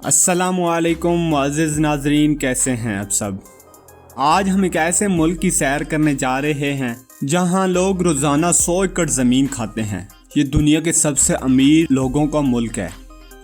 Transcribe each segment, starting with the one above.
السلام علیکم معزز ناظرین، کیسے ہیں آپ سب؟ آج ہم ایک ایسے ملک کی سیر کرنے جا رہے ہیں جہاں لوگ روزانہ 100 ایکڑ زمین کھاتے ہیں۔ یہ دنیا کے سب سے امیر لوگوں کا ملک ہے۔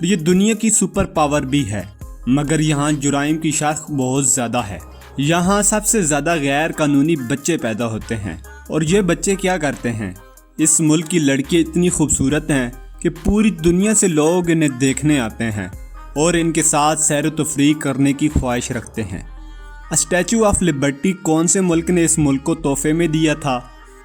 یہ دنیا کی سپر پاور بھی ہے، مگر یہاں جرائم کی شرح بہت زیادہ ہے۔ یہاں سب سے زیادہ غیر قانونی بچے پیدا ہوتے ہیں۔ اور یہ بچے کیا کرتے ہیں؟ اس ملک کی لڑکیاں اتنی خوبصورت ہیں کہ پوری دنیا سے لوگ انہیں دیکھنے آتے ہیں اور ان کے ساتھ سیر و تفریح کرنے کی خواہش رکھتے ہیں۔ اسٹیچو آف لبرٹی کون سے ملک نے اس ملک کو تحفے میں دیا تھا؟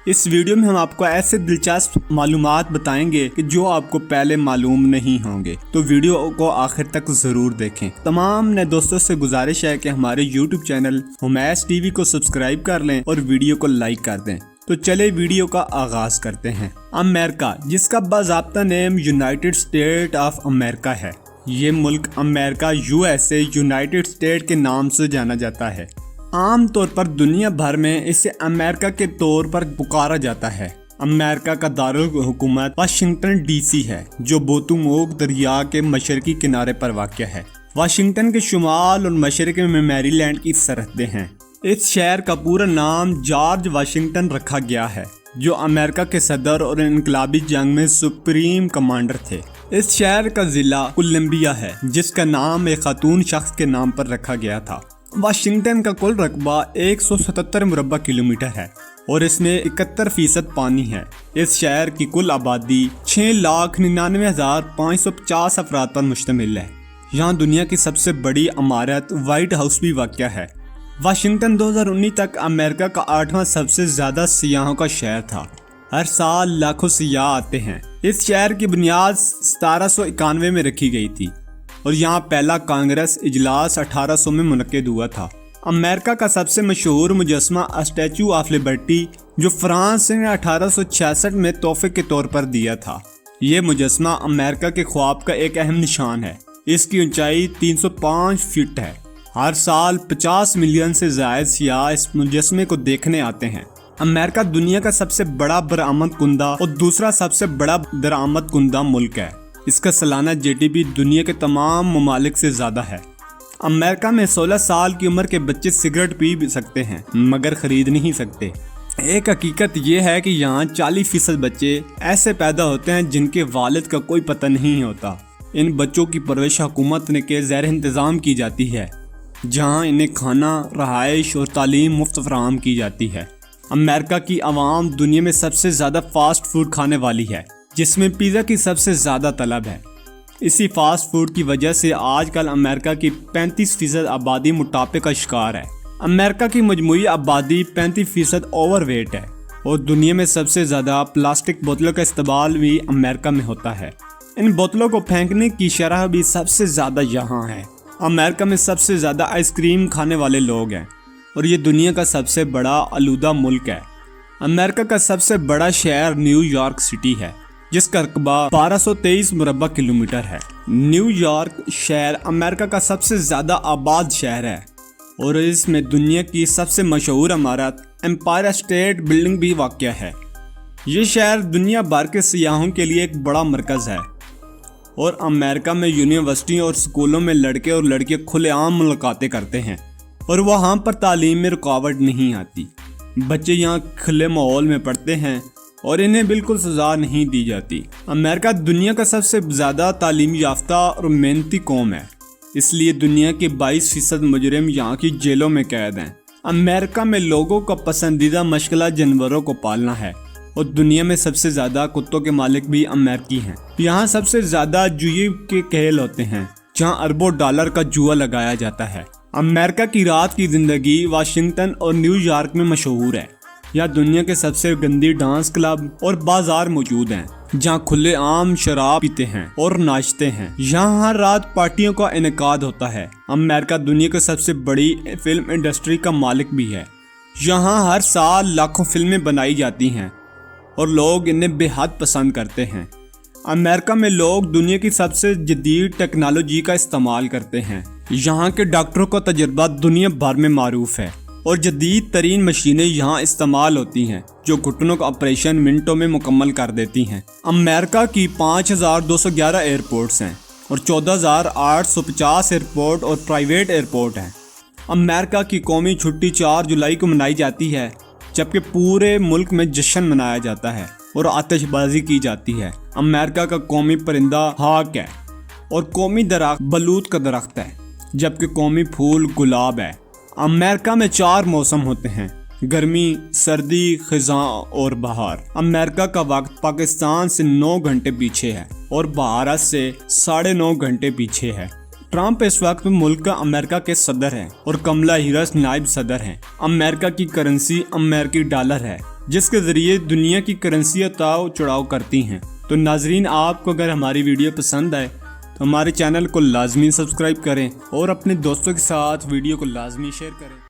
اس ویڈیو میں ہم آپ کو ایسے دلچسپ معلومات بتائیں گے کہ جو آپ کو پہلے معلوم نہیں ہوں گے، تو ویڈیو کو آخر تک ضرور دیکھیں۔ تمام نئے دوستوں سے گزارش ہے کہ ہمارے یوٹیوب چینل حمیس ٹی وی کو سبسکرائب کر لیں اور ویڈیو کو لائک کر دیں۔ تو چلے ویڈیو کا آغاز کرتے ہیں۔ امریکہ، جس کا باضابطہ نیم یونائٹڈ اسٹیٹ آف امریکہ ہے، یہ ملک امریکہ USA یونائٹڈ اسٹیٹ کے نام سے جانا جاتا ہے۔ عام طور پر دنیا بھر میں اسے امریکہ کے طور پر پکارا جاتا ہے۔ امریکہ کا دارالحکومت واشنگٹن DC ہے، جو پوتوموک دریا کے مشرقی کنارے پر واقع ہے۔ واشنگٹن کے شمال اور مشرق میں میری لینڈ کی سرحدیں ہیں۔ اس شہر کا پورا نام جارج واشنگٹن رکھا گیا ہے، جو امریکہ کے صدر اور انقلابی جنگ میں سپریم کمانڈر تھے۔ اس شہر کا ضلع کولمبیا ہے، جس کا نام ایک خاتون شخص کے نام پر رکھا گیا تھا۔ واشنگٹن کا کل رقبہ 177 مربع کلومیٹر ہے اور اس میں 71% پانی ہے۔ اس شہر کی کل آبادی 6,99,550 افراد پر مشتمل ہے۔ یہاں دنیا کی سب سے بڑی عمارت وائٹ ہاؤس بھی واقع ہے۔ واشنگٹن 2019 تک امریکہ کا 8واں سب سے زیادہ سیاحوں کا شہر تھا۔ ہر سال لاکھوں سیاح آتے ہیں۔ اس شہر کی بنیاد 1791 میں رکھی گئی تھی اور یہاں پہلا کانگریس اجلاس 1800 میں منعقد ہوا تھا۔ امریکہ کا سب سے مشہور مجسمہ اسٹیچو آف لبرٹی، جو فرانس نے 1866 میں تحفے کے طور پر دیا تھا۔ یہ مجسمہ امریکہ کے خواب کا ایک اہم نشان ہے۔ اس کی اونچائی 305 فٹ ہے۔ ہر سال 50 ملین سے زائد سیاح اس مجسمے کو دیکھنے آتے ہیں۔ امریکہ دنیا کا سب سے بڑا برآمد کنندہ اور دوسرا سب سے بڑا درآمد کنندہ ملک ہے۔ اس کا سالانہ GDP دنیا کے تمام ممالک سے زیادہ ہے۔ امریکہ میں 16 سال کی عمر کے بچے سگریٹ پی بھی سکتے ہیں، مگر خرید نہیں سکتے۔ ایک حقیقت یہ ہے کہ یہاں 40% بچے ایسے پیدا ہوتے ہیں جن کے والد کا کوئی پتہ نہیں ہوتا۔ ان بچوں کی پرورش حکومت کے زیر انتظام کی جاتی ہے، جہاں انہیں کھانا، رہائش اور تعلیم مفت فراہم کی جاتی ہے۔ امریکہ کی عوام دنیا میں سب سے زیادہ فاسٹ فوڈ کھانے والی ہے، جس میں پیزا کی سب سے زیادہ طلب ہے۔ اسی فاسٹ فوڈ کی وجہ سے آج کل امریکہ کی 35% آبادی موٹاپے کا شکار ہے۔ امریکہ کی مجموعی آبادی 35% اوور ویٹ ہے اور دنیا میں سب سے زیادہ پلاسٹک بوتلوں کا استعمال بھی امریکہ میں ہوتا ہے۔ ان بوتلوں کو پھینکنے کی شرح بھی سب سے زیادہ یہاں ہے۔ امریکہ میں سب سے زیادہ آئس کریم کھانے والے لوگ ہیں اور یہ دنیا کا سب سے بڑا آلودہ ملک ہے۔ امریکہ کا سب سے بڑا شہر نیو یارک سٹی ہے، جس کا رقبہ 1223 مربع کلومیٹر ہے۔ نیو یارک شہر امریکہ کا سب سے زیادہ آباد شہر ہے اور اس میں دنیا کی سب سے مشہور عمارت امپائر اسٹیٹ بلڈنگ بھی واقع ہے۔ یہ شہر دنیا بھر کے سیاحوں کے لیے ایک بڑا مرکز ہے اور امریکہ میں یونیورسٹیوں اور اسکولوں میں لڑکے اور لڑکیاں کھلے عام ملاقاتیں کرتے ہیں اور وہاں پر تعلیم میں رکاوٹ نہیں آتی۔ بچے یہاں کھلے ماحول میں پڑھتے ہیں اور انہیں بالکل سزا نہیں دی جاتی۔ امریکہ دنیا کا سب سے زیادہ تعلیم یافتہ اور محنتی قوم ہے، اس لیے دنیا کے 22% مجرم یہاں کی جیلوں میں قید ہیں۔ امریکہ میں لوگوں کا پسندیدہ مشغلہ جانوروں کو پالنا ہے اور دنیا میں سب سے زیادہ کتوں کے مالک بھی امریکی ہیں۔ یہاں سب سے زیادہ جوئے کے کھیل ہوتے ہیں، جہاں اربوں ڈالر کا جوا لگایا جاتا ہے۔ امریکہ کی رات کی زندگی واشنگٹن اور نیو یارک میں مشہور ہے۔ یہاں دنیا کے سب سے گندی ڈانس کلب اور بازار موجود ہیں، جہاں کھلے عام شراب پیتے ہیں اور ناچتے ہیں۔ یہاں ہر رات پارٹیوں کا انعقاد ہوتا ہے۔ امریکہ دنیا کی سب سے بڑی فلم انڈسٹری کا مالک بھی ہے۔ یہاں ہر سال لاکھوں فلمیں بنائی جاتی ہیں اور لوگ انہیں بے حد پسند کرتے ہیں۔ امریکہ میں لوگ دنیا کی سب سے جدید ٹیکنالوجی کا استعمال کرتے ہیں۔ یہاں کے ڈاکٹروں کا تجربہ دنیا بھر میں معروف ہے اور جدید ترین مشینیں یہاں استعمال ہوتی ہیں، جو گھٹنوں کا آپریشن منٹوں میں مکمل کر دیتی ہیں۔ امریکہ کی 5211 ایئرپورٹس ہیں اور 14,850 ایئرپورٹ اور پرائیویٹ ایئرپورٹ ہیں۔ امریکہ کی قومی چھٹی 4 جولائی کو منائی جاتی ہے، جبکہ پورے ملک میں جشن منایا جاتا ہے اور آتش بازی کی جاتی ہے۔ امریکہ کا قومی پرندہ ہاک ہے اور قومی درخت بلوط کا درخت ہے، جبکہ قومی پھول گلاب ہے۔ امریکہ میں 4 موسم ہوتے ہیں: گرمی، سردی، خزاں اور بہار۔ امریکہ کا وقت پاکستان سے 9 گھنٹے پیچھے ہے اور بھارت سے 9.5 گھنٹے پیچھے ہے۔ ٹرمپ اس وقت ملک کا امریکہ کے صدر ہیں اور کملا ہیرس نائب صدر ہیں۔ امریکہ کی کرنسی امریکی ڈالر ہے، جس کے ذریعے دنیا کی کرنسیاں اتاؤ چڑھاؤ کرتی ہیں۔ تو ناظرین، آپ کو اگر ہماری ویڈیو پسند آئے تو ہمارے چینل کو لازمی سبسکرائب کریں اور اپنے دوستوں کے ساتھ ویڈیو کو لازمی شیئر کریں۔